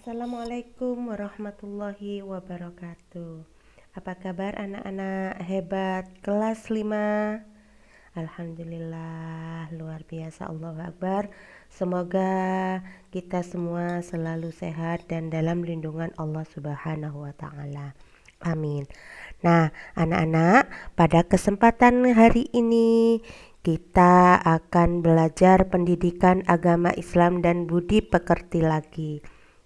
Assalamualaikum warahmatullahi wabarakatuh. Apa kabar anak-anak hebat kelas 5? Alhamdulillah, luar biasa, Allahu Akbar. Semoga kita semua selalu sehat dan dalam lindungan Allah Subhanahu wa taala. Amin. Nah, anak-anak, pada kesempatan hari ini kita akan belajar pendidikan agama Islam dan budi pekerti lagi.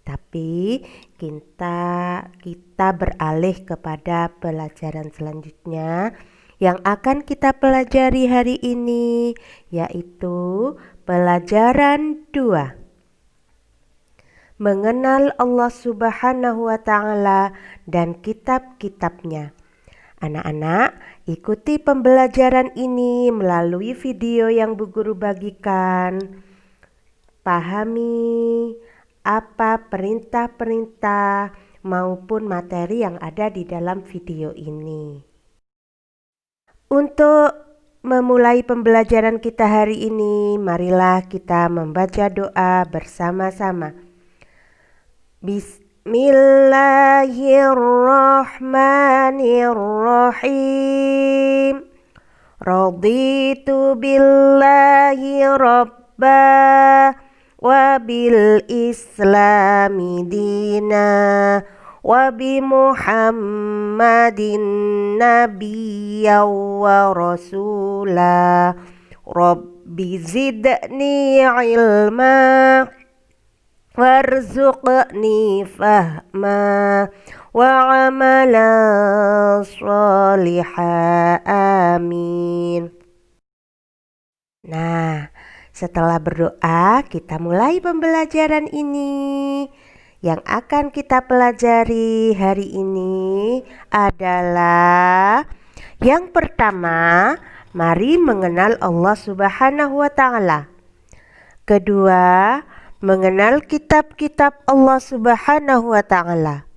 Tapi kita beralih kepada pelajaran selanjutnya yang akan kita pelajari hari ini, yaitu pelajaran 2. Mengenal Allah Subhanahu wa taala dan kitab-kitabnya. Anak-anak, ikuti pembelajaran ini melalui video yang Bu Guru bagikan. Pahami apa perintah-perintah maupun materi yang ada di dalam video ini. Untuk memulai pembelajaran kita hari ini, marilah kita membaca doa bersama-sama. Bismillahirrahmanirrahim. Raditu billahi rabbah wa bil islami dina wa bi muhammadin nabiyya wa rasula rabbi zidni ilma warzuqni fahma wa amalan sholiha amin. Nah, setelah berdoa, kita mulai pembelajaran ini. Yang akan kita pelajari hari ini adalah yang pertama, mari mengenal Allah Subhanahu wa taala. Kedua, mengenal kitab-kitab Allah Subhanahu wa taala.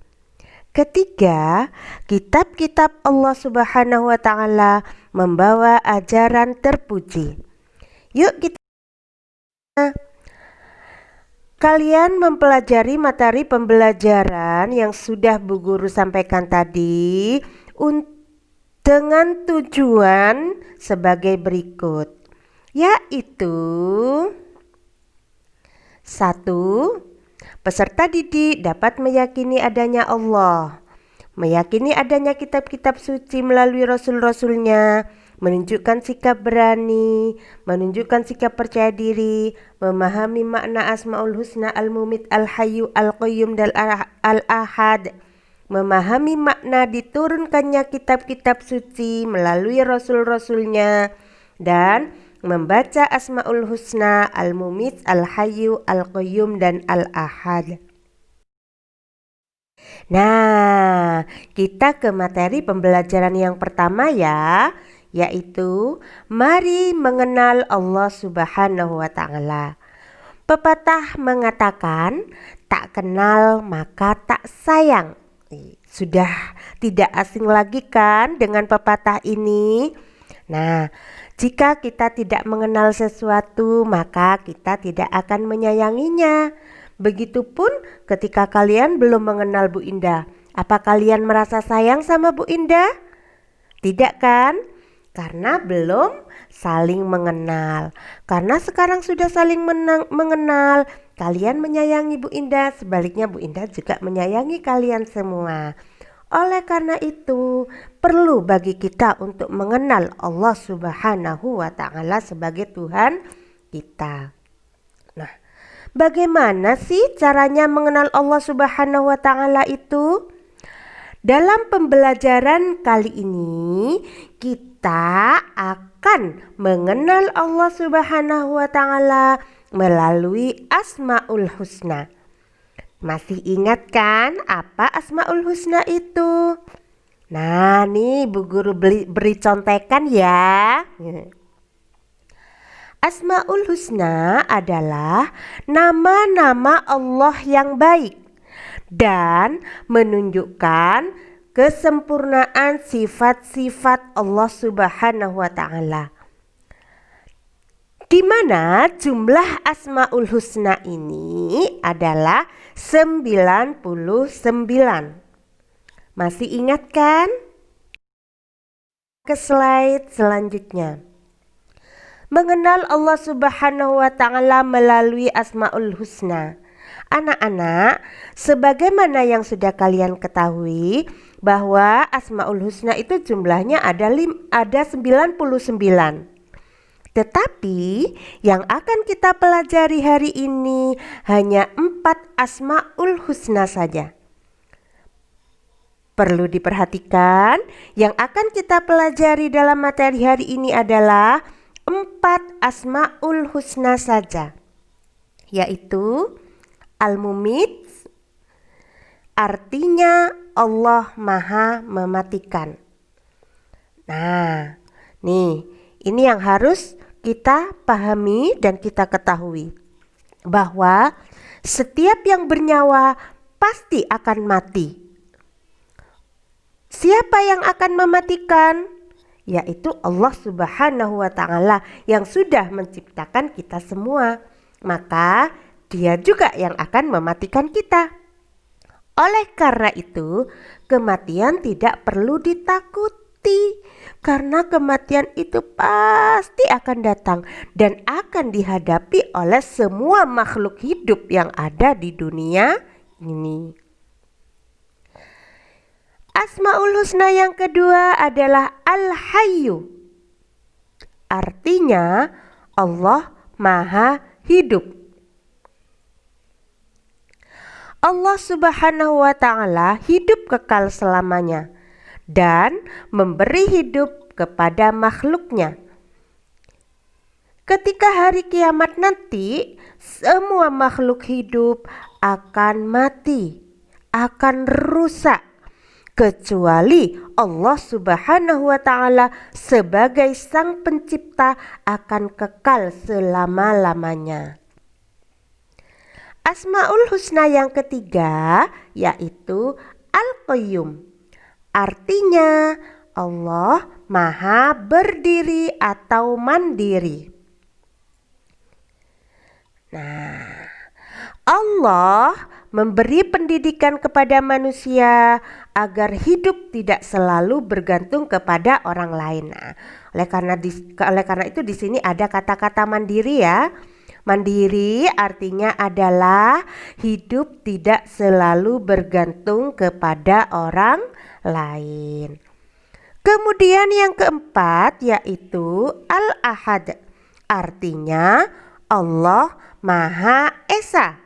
Ketiga, kitab-kitab Allah Subhanahu wa taala membawa ajaran terpuji. Yuk kita kalian mempelajari materi pembelajaran yang sudah Bu Guru sampaikan tadi dengan tujuan sebagai berikut, yaitu 1. Peserta didik dapat meyakini adanya Allah, meyakini adanya kitab-kitab suci melalui rasul-rasulnya, menunjukkan sikap berani, menunjukkan sikap percaya diri, memahami makna Asmaul Husna Al-Mumit Al-Hayyu Al-Qayyum dan Al-Ahad, memahami makna diturunkannya kitab-kitab suci melalui rasul-rasulnya, dan membaca Asmaul Husna Al-Mumit Al-Hayyu Al-Qayyum dan Al-Ahad. Nah, kita ke materi pembelajaran yang pertama ya, yaitu mari mengenal Allah Subhanahu wa taala. Pepatah mengatakan, tak kenal maka tak sayang. Sudah tidak asing lagi kan dengan pepatah ini? Nah, jika kita tidak mengenal sesuatu, maka kita tidak akan menyayanginya. Begitupun ketika kalian belum mengenal Bu Indah. Apa kalian merasa sayang sama Bu Indah? Tidak kan? Karena belum saling mengenal. Karena sekarang sudah saling mengenal, kalian menyayangi Bu Indah, sebaliknya Bu Indah juga menyayangi kalian semua. Oleh karena itu, perlu bagi kita untuk mengenal Allah Subhanahu wa taala sebagai Tuhan kita. Nah, bagaimana sih caranya mengenal Allah Subhanahu wa taala itu? Dalam pembelajaran kali ini, kita akan mengenal Allah Subhanahu wa taala melalui Asmaul Husna. Masih ingat kan apa Asmaul Husna itu? Nah, nih Bu Guru beri contekan ya. Asmaul Husna adalah nama-nama Allah yang baik dan menunjukkan kesempurnaan sifat-sifat Allah Subhanahu wa taala. di mana jumlah Asmaul Husna ini adalah 99. Masih ingat kan? Ke slide selanjutnya. Mengenal Allah Subhanahu wa Ta'ala melalui Asmaul Husna. Anak-anak, sebagaimana yang sudah kalian ketahui bahwa Asmaul Husna itu jumlahnya ada 99. Tetapi yang akan kita pelajari hari ini hanya 4 Asmaul Husna saja. Perlu diperhatikan, yang akan kita pelajari dalam materi hari ini adalah 4 Asmaul Husna saja, yaitu Al-Mumit, artinya Allah Maha Mematikan. Nah, nih, ini yang harus kita pahami dan kita ketahui, bahwa setiap yang bernyawa pasti akan mati. Siapa yang akan mematikan? Yaitu Allah Subhanahu wa Ta'ala yang sudah menciptakan kita semua. Maka Dia juga yang akan mematikan kita. Oleh karena itu, kematian tidak perlu ditakuti, karena kematian itu pasti akan datang dan akan dihadapi oleh semua makhluk hidup yang ada di dunia ini. Asmaul Husna yang kedua adalah Al-Hayyu, artinya Allah Maha Hidup. Allah Subhanahu wa Ta'ala hidup kekal selamanya dan memberi hidup kepada makhluknya. Ketika hari kiamat nanti, semua makhluk hidup akan mati, akan rusak, kecuali Allah Subhanahu wa Ta'ala sebagai Sang Pencipta akan kekal selama-lamanya. Asmaul Husna yang ketiga yaitu Al-Qayyum, artinya Allah Maha Berdiri atau Mandiri. Nah, Allah memberi pendidikan kepada manusia agar hidup tidak selalu bergantung kepada orang lain. Nah, oleh karena itu di sini ada kata-kata mandiri ya. Mandiri artinya adalah hidup tidak selalu bergantung kepada orang lain. Kemudian yang keempat yaitu Al-Ahad, artinya Allah Maha Esa.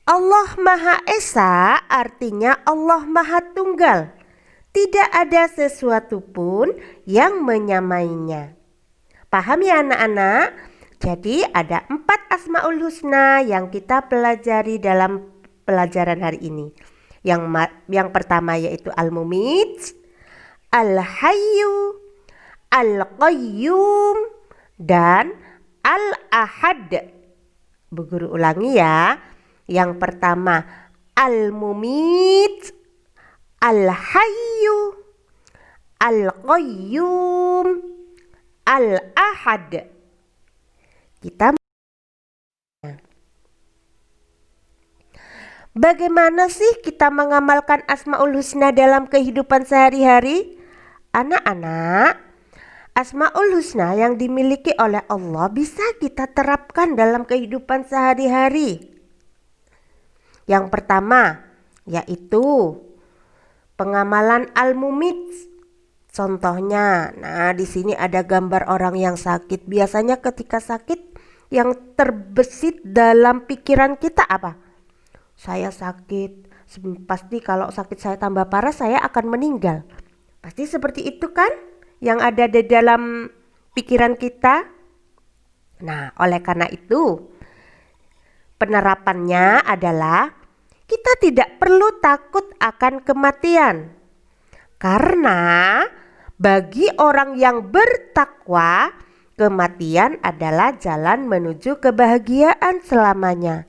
Allah Maha Esa artinya Allah Maha Tunggal. Tidak ada sesuatu pun yang menyamainya. Paham ya anak-anak? Jadi ada 4 Asmaul Husna yang kita pelajari dalam pelajaran hari ini. Yang pertama yaitu Al-Mumit, Al-Hayyu, Al-Qayyum, dan Al-Ahad. Bu Guru ulangi ya. Yang pertama Al-Mumit, Al-Hayyu, Al-Qayyum, Al-Ahad. Bagaimana sih kita mengamalkan Asmaul Husna dalam kehidupan sehari-hari? Anak-anak, Asmaul Husna yang dimiliki oleh Allah bisa kita terapkan dalam kehidupan sehari-hari. Yang pertama yaitu pengamalan Al-Mumit. Contohnya, nah di sini ada gambar orang yang sakit. Biasanya ketika sakit yang terbesit dalam pikiran kita apa? Saya sakit, pasti kalau sakit saya tambah parah saya akan meninggal. Pasti seperti itu kan yang ada di dalam pikiran kita. Nah, oleh karena itu penerapannya adalah kita tidak perlu takut akan kematian. Karena bagi orang yang bertakwa, kematian adalah jalan menuju kebahagiaan selamanya.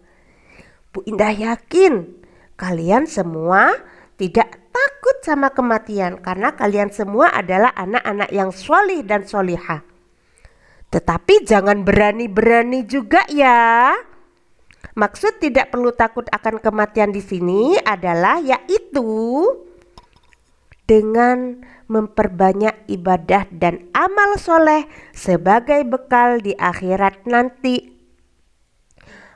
Bu Indah yakin kalian semua tidak takut sama kematian karena kalian semua adalah anak-anak yang sholih dan sholihah. Tetapi jangan berani-berani juga ya. Maksud tidak perlu takut akan kematian di sini adalah yaitu dengan memperbanyak ibadah dan amal soleh sebagai bekal di akhirat nanti.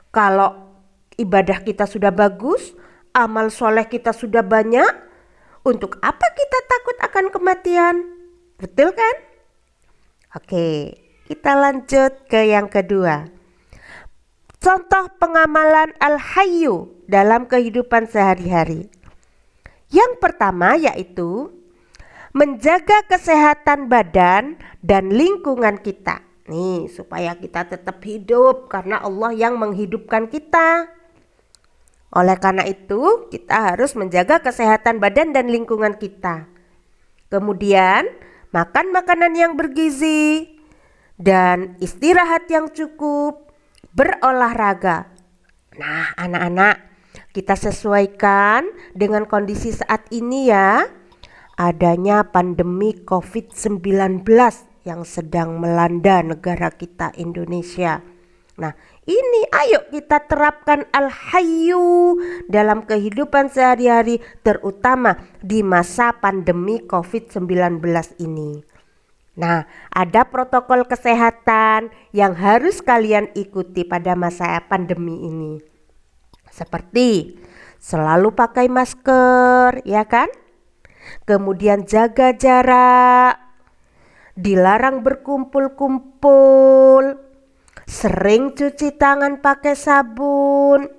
Kalau ibadah kita sudah bagus, amal soleh kita sudah banyak, untuk apa kita takut akan kematian? Betul kan? Oke, kita lanjut ke yang kedua. Contoh pengamalan al-hayyu dalam kehidupan sehari-hari. Yang pertama yaitu menjaga kesehatan badan dan lingkungan kita. Nih, supaya kita tetap hidup karena Allah yang menghidupkan kita. Oleh karena itu, kita harus menjaga kesehatan badan dan lingkungan kita. Kemudian, makan makanan yang bergizi dan istirahat yang cukup. Berolahraga. Nah, anak-anak, kita sesuaikan dengan kondisi saat ini ya. Adanya pandemi COVID-19 yang sedang melanda negara kita Indonesia. Nah, ini ayo kita terapkan al-hayyu dalam kehidupan sehari-hari, terutama di masa pandemi COVID-19 ini. Nah, ada protokol kesehatan yang harus kalian ikuti pada masa pandemi ini. Seperti selalu pakai masker, ya kan? Kemudian jaga jarak, dilarang berkumpul-kumpul, sering cuci tangan pakai sabun,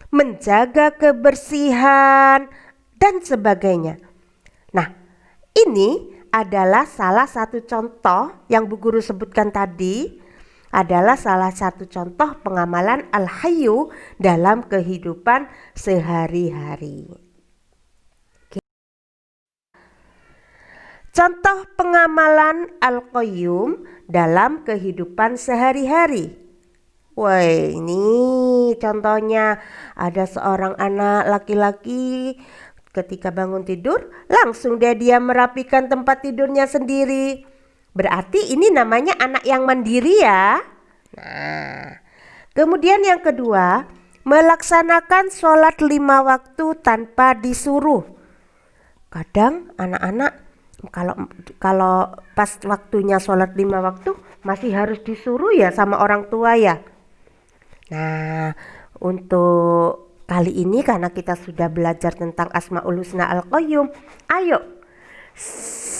menjaga kebersihan, dan sebagainya. Nah, ini adalah salah satu contoh yang Bu Guru sebutkan tadi, adalah salah satu contoh pengamalan al-hayyu dalam kehidupan sehari-hari. Contoh pengamalan al-qayyum dalam kehidupan sehari-hari. Wah, ini contohnya ada seorang anak laki-laki ketika bangun tidur, langsung dia merapikan tempat tidurnya sendiri. Berarti ini namanya anak yang mandiri ya. Nah, kemudian yang kedua, melaksanakan sholat 5 waktu tanpa disuruh. Kadang anak-anak kalau pas waktunya sholat 5 waktu masih harus disuruh ya sama orang tua ya. Nah, untuk kali ini karena kita sudah belajar tentang Asmaul Husna Al-Qayyum, ayo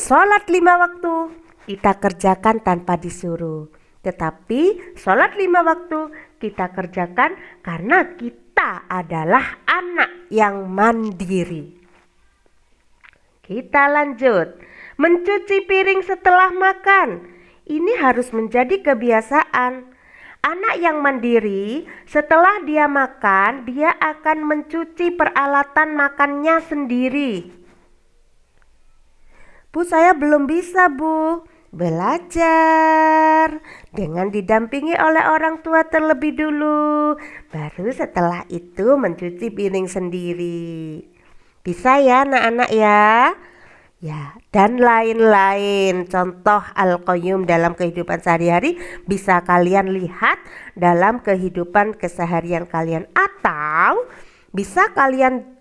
sholat 5 waktu kita kerjakan tanpa disuruh. Tetapi sholat 5 waktu kita kerjakan karena kita adalah anak yang mandiri. Kita lanjut, mencuci piring setelah makan. Ini harus menjadi kebiasaan. Anak yang mandiri, setelah dia makan, dia akan mencuci peralatan makannya sendiri. Bu, saya belum bisa, Bu. Belajar dengan didampingi oleh orang tua terlebih dulu. Baru setelah itu mencuci piring sendiri. Bisa ya anak-anak ya? Ya, dan lain-lain contoh al-qayyum dalam kehidupan sehari-hari bisa kalian lihat dalam kehidupan keseharian kalian, atau bisa kalian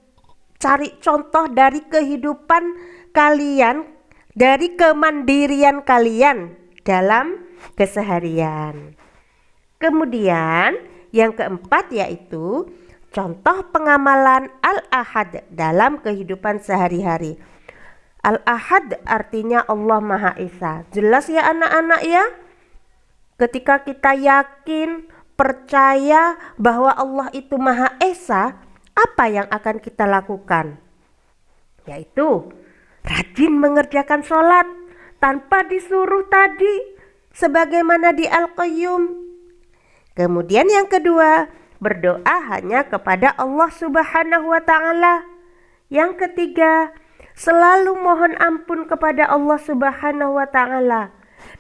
cari contoh dari kehidupan kalian, dari kemandirian kalian dalam keseharian. Kemudian yang keempat yaitu contoh pengamalan al-ahad dalam kehidupan sehari-hari. Al-Ahad artinya Allah Maha Esa. Jelas ya anak-anak ya? Ketika kita yakin, percaya bahwa Allah itu Maha Esa, apa yang akan kita lakukan? Yaitu rajin mengerjakan sholat tanpa disuruh tadi, sebagaimana di Al-Qayyum. Kemudian yang kedua, berdoa hanya kepada Allah Subhanahu wa Ta'ala. Yang ketiga, selalu mohon ampun kepada Allah Subhanahu wa Ta'ala,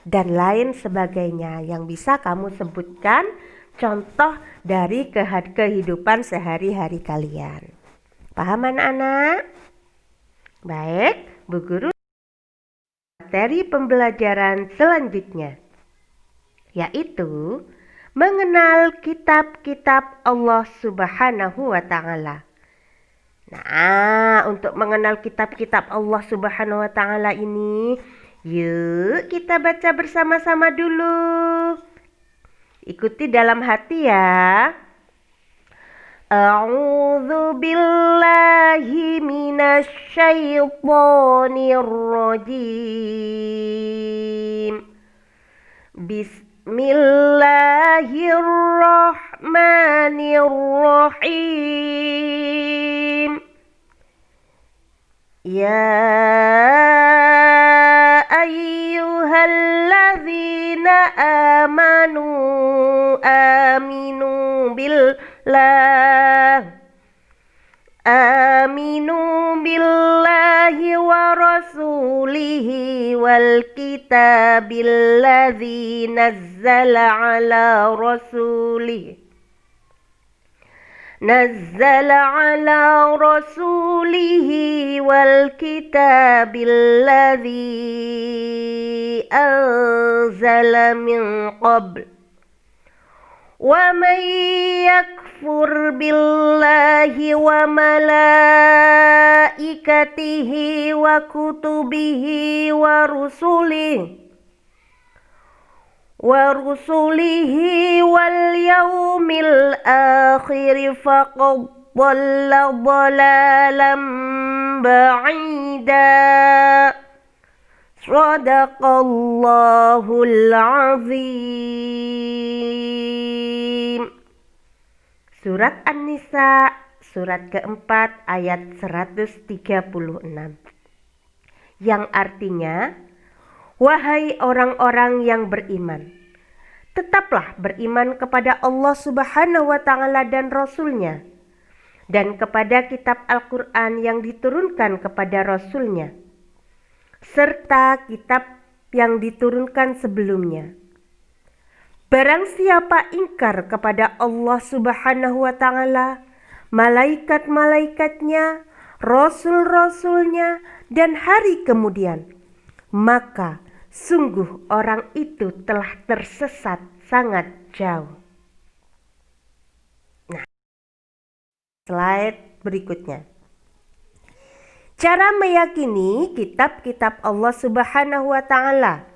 dan lain sebagainya yang bisa kamu sebutkan contoh dari kehidupan sehari-hari kalian. Paham anak-anak? Baik, Bu Guru materi pembelajaran selanjutnya. yaitu mengenal kitab-kitab Allah Subhanahu wa Ta'ala. Nah, untuk mengenal kitab-kitab Allah Subhanahu wa Ta'ala ini, yuk kita baca bersama-sama dulu. Ikuti dalam hati ya. A'udzu billahi minasy syaithanir rajim. Bismillahirrahmanirrahim. Ya ayyuhalladzina amanu billahi wa rasulihi wal kitabil ladzi nazzala ala rasulihi wal kitabil ladzi anzala min qabl. Wa man yakfur billahi wa malaikatihi wa kutubihi wa rusulihi wal yaumil akhir faqad dhalla dhalalan ba'ida. Shadaqallahul azim. Surat An-Nisa, surat keempat ayat 136. Yang artinya, wahai orang-orang yang beriman, tetaplah beriman kepada Allah Subhanahu wa Ta'ala dan Rasul-Nya, dan kepada kitab Al-Quran yang diturunkan kepada Rasul-Nya, serta kitab yang diturunkan sebelumnya. Barang siapa ingkar kepada Allah Subhanahu wa Ta'ala, malaikat-malaikatnya, rasul-rasulnya, dan hari kemudian, maka sungguh orang itu telah tersesat sangat jauh. Nah, slide berikutnya. Cara meyakini kitab-kitab Allah Subhanahu wa Ta'ala.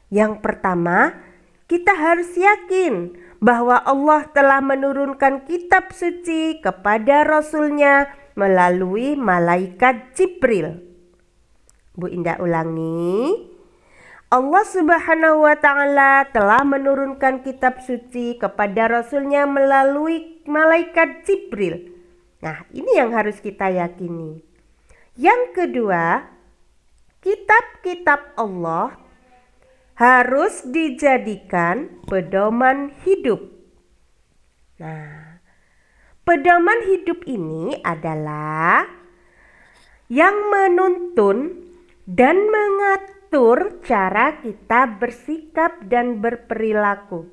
Yang pertama, kita harus yakin bahwa Allah telah menurunkan kitab suci kepada Rasul-Nya melalui malaikat Jibril. Bu Indah ulangi. Allah Subhanahu wa Ta'ala telah menurunkan kitab suci kepada Rasul-Nya melalui malaikat Jibril. Nah, ini yang harus kita yakini. Yang kedua, kitab-kitab Allah harus dijadikan pedoman hidup. Nah, pedoman hidup ini adalah yang menuntun dan mengatur cara kita bersikap dan berperilaku.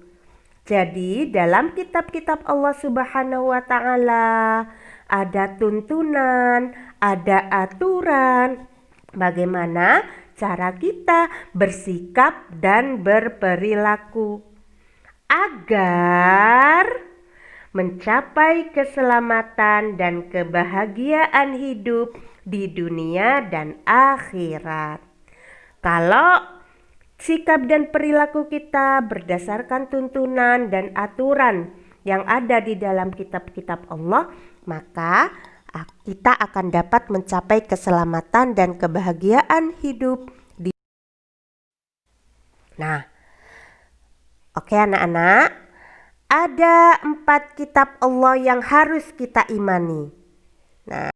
Jadi, dalam kitab-kitab Allah Subhanahu wa Ta'ala ada tuntunan, ada aturan bagaimana cara kita bersikap dan berperilaku agar mencapai keselamatan dan kebahagiaan hidup di dunia dan akhirat. Kalau sikap dan perilaku kita berdasarkan tuntunan dan aturan yang ada di dalam kitab-kitab Allah, maka kita akan dapat mencapai keselamatan dan kebahagiaan hidup di. Nah, oke anak-anak, ada 4 kitab Allah yang harus kita imani. Nah,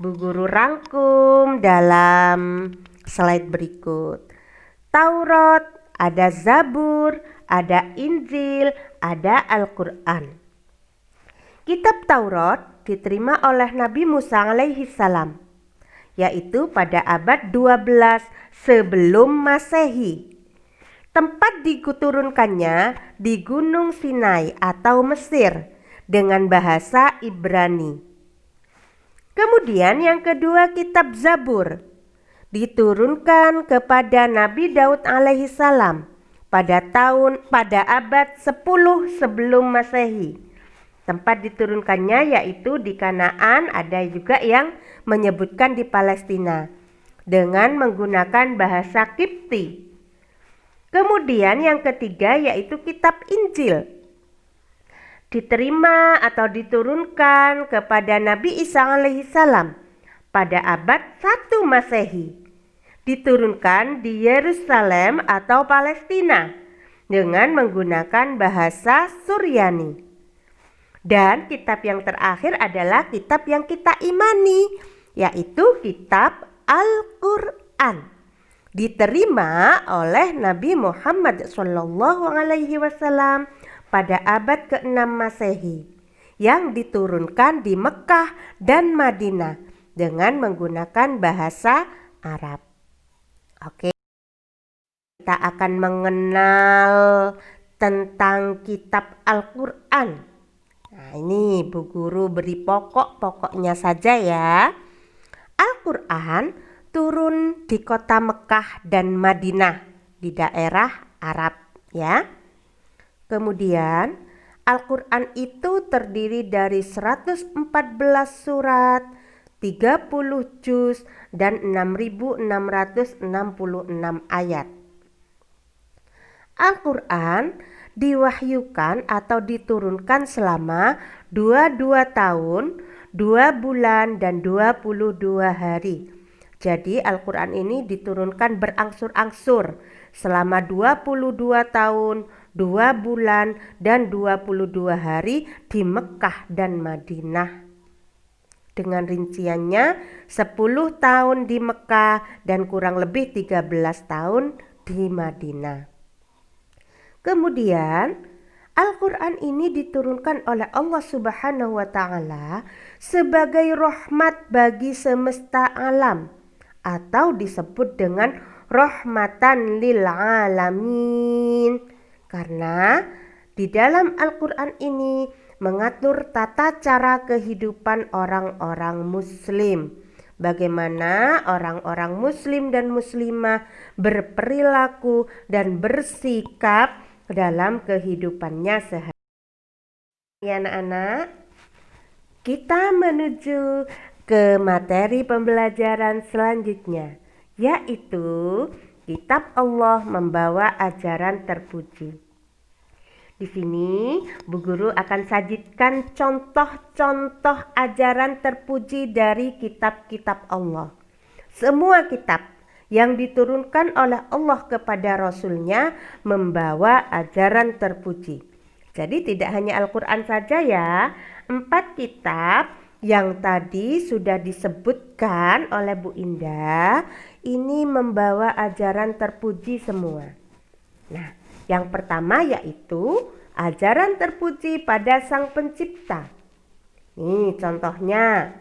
Bu Guru rangkum dalam slide berikut. Taurat, ada Zabur, ada Injil, ada Al-Quran. Kitab Taurat diterima oleh Nabi Musa alaihi salam, yaitu pada abad 12 sebelum Masehi. Tempat diturunkannya di Gunung Sinai atau Mesir dengan bahasa Ibrani. Kemudian yang kedua, kitab Zabur diturunkan kepada Nabi Daud alaihi salam pada abad 10 sebelum Masehi. Tempat diturunkannya yaitu di Kanaan, ada juga yang menyebutkan di Palestina dengan menggunakan bahasa Kipti. Kemudian yang ketiga yaitu kitab Injil. Diterima atau diturunkan kepada Nabi Isa alaihi salam pada abad 1 Masehi. Diturunkan di Yerusalem atau Palestina dengan menggunakan bahasa Suryani. Dan kitab yang terakhir adalah kitab yang kita imani, yaitu kitab Al-Quran. Diterima oleh Nabi Muhammad SAW pada abad ke-6 Masehi, yang diturunkan di Mekah dan Madinah dengan menggunakan bahasa Arab. Oke, kita akan mengenal tentang kitab Al-Quran. Nah, ini Bu Guru beri pokok-pokoknya saja ya. Al-Quran turun di kota Mekah dan Madinah di daerah Arab ya. Kemudian Al-Quran itu terdiri dari 114 surat, 30 juz dan 6.666 ayat. Al-Quran diwahyukan atau diturunkan selama 22 tahun, 2 bulan dan 22 hari. Jadi Al-Quran ini diturunkan berangsur-angsur selama 22 tahun, 2 bulan dan 22 hari di Mekah dan Madinah. Dengan rinciannya 10 tahun di Mekah dan kurang lebih 13 tahun di Madinah. Kemudian Al-Quran ini diturunkan oleh Allah Subhanahu wa Ta'ala sebagai rahmat bagi semesta alam, atau disebut dengan rahmatan lil alamin, karena di dalam Al-Quran ini mengatur tata cara kehidupan orang-orang muslim, bagaimana orang-orang muslim dan muslimah berperilaku dan bersikap dalam kehidupannya sehari-hari. Anak-anak, kita menuju ke materi pembelajaran selanjutnya, yaitu kitab Allah membawa ajaran terpuji. Di sini Bu Guru akan sajikan contoh-contoh ajaran terpuji dari kitab-kitab Allah. Semua kitab yang diturunkan oleh Allah kepada Rasulnya membawa ajaran terpuji. Jadi tidak hanya Al-Quran saja ya, 4 kitab yang tadi sudah disebutkan oleh Bu Indah ini membawa ajaran terpuji semua. Nah, yang pertama yaitu ajaran terpuji pada Sang Pencipta. Nih contohnya,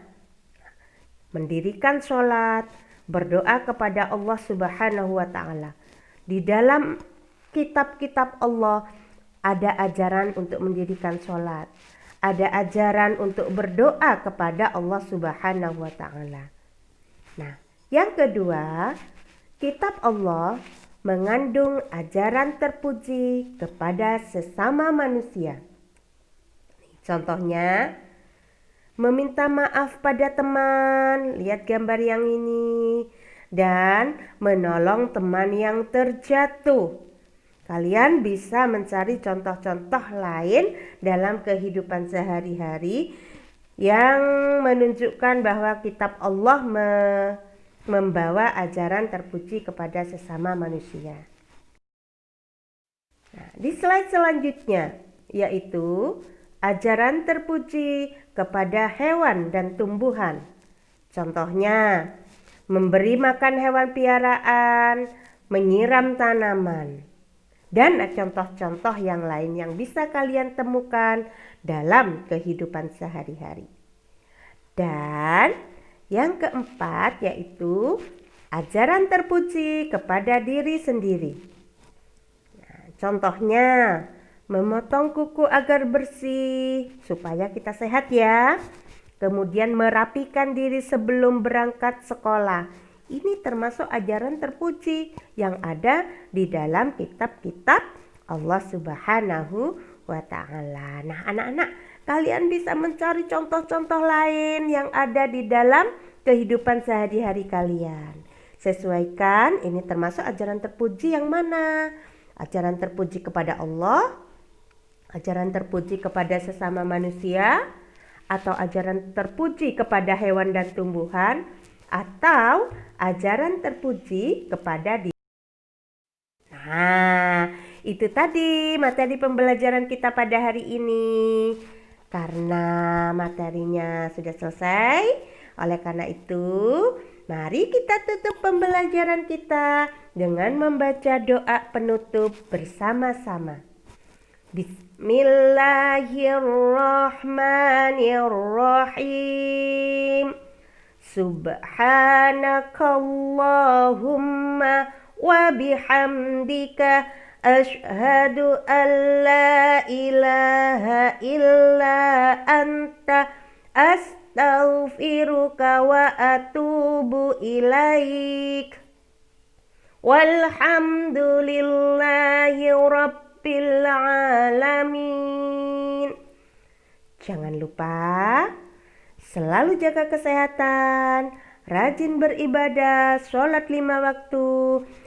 mendirikan sholat, berdoa kepada Allah Subhanahu wa Ta'ala. Di dalam kitab-kitab Allah ada ajaran untuk mendirikan sholat, ada ajaran untuk berdoa kepada Allah Subhanahu wa Ta'ala. Nah, yang kedua, kitab Allah mengandung ajaran terpuji kepada sesama manusia. Contohnya, meminta maaf pada teman, lihat gambar yang ini, dan menolong teman yang terjatuh. Kalian bisa mencari contoh-contoh lain dalam kehidupan sehari-hari yang menunjukkan bahwa kitab Allah membawa ajaran terpuji kepada sesama manusia. Nah, di slide selanjutnya yaitu ajaran terpuji kepada hewan dan tumbuhan. Contohnya, memberi makan hewan piaraan, menyiram tanaman, dan contoh-contoh yang lain yang bisa kalian temukan dalam kehidupan sehari-hari. Dan yang keempat yaitu ajaran terpuji kepada diri sendiri. Nah, contohnya, memotong kuku agar bersih supaya kita sehat ya. Kemudian merapikan diri sebelum berangkat sekolah. Ini termasuk ajaran terpuji yang ada di dalam kitab-kitab Allah Subhanahu wa Ta'ala. Nah, anak-anak, kalian bisa mencari contoh-contoh lain yang ada di dalam kehidupan sehari-hari kalian. Sesuaikan, ini termasuk ajaran terpuji yang mana? Ajaran terpuji kepada Allah, ajaran terpuji kepada sesama manusia, atau ajaran terpuji kepada hewan dan tumbuhan, atau ajaran terpuji kepada diri. Nah, itu tadi materi pembelajaran kita pada hari ini. Karena materinya sudah selesai, oleh karena itu, mari kita tutup pembelajaran kita dengan membaca doa penutup bersama-sama. Bismillahirrahmanirrahim. Subhanakallahumma wa bihamdika asyhadu an la ilaha illa anta astaghfiruka wa atubu ilaik. Walhamdulillahi rabbil alamin. Jangan lupa selalu jaga kesehatan, rajin beribadah, sholat 5 waktu,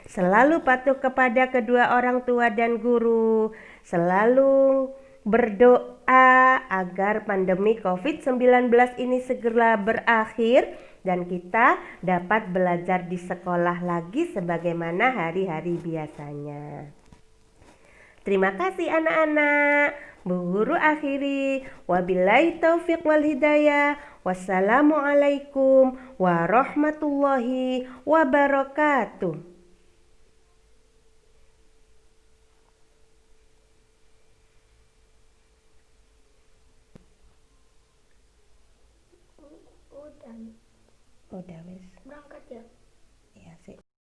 selalu patuh kepada kedua orang tua dan guru, selalu berdoa agar pandemi COVID-19 ini segera berakhir dan kita dapat belajar di sekolah lagi sebagaimana hari-hari biasanya. Terima kasih anak-anak. Bu Guru akhiri. Wabillahi taufiq wal hidayah. Wassalamualaikum warahmatullahi wabarakatuh. Udah wis. Berangkat ya? Iya sih.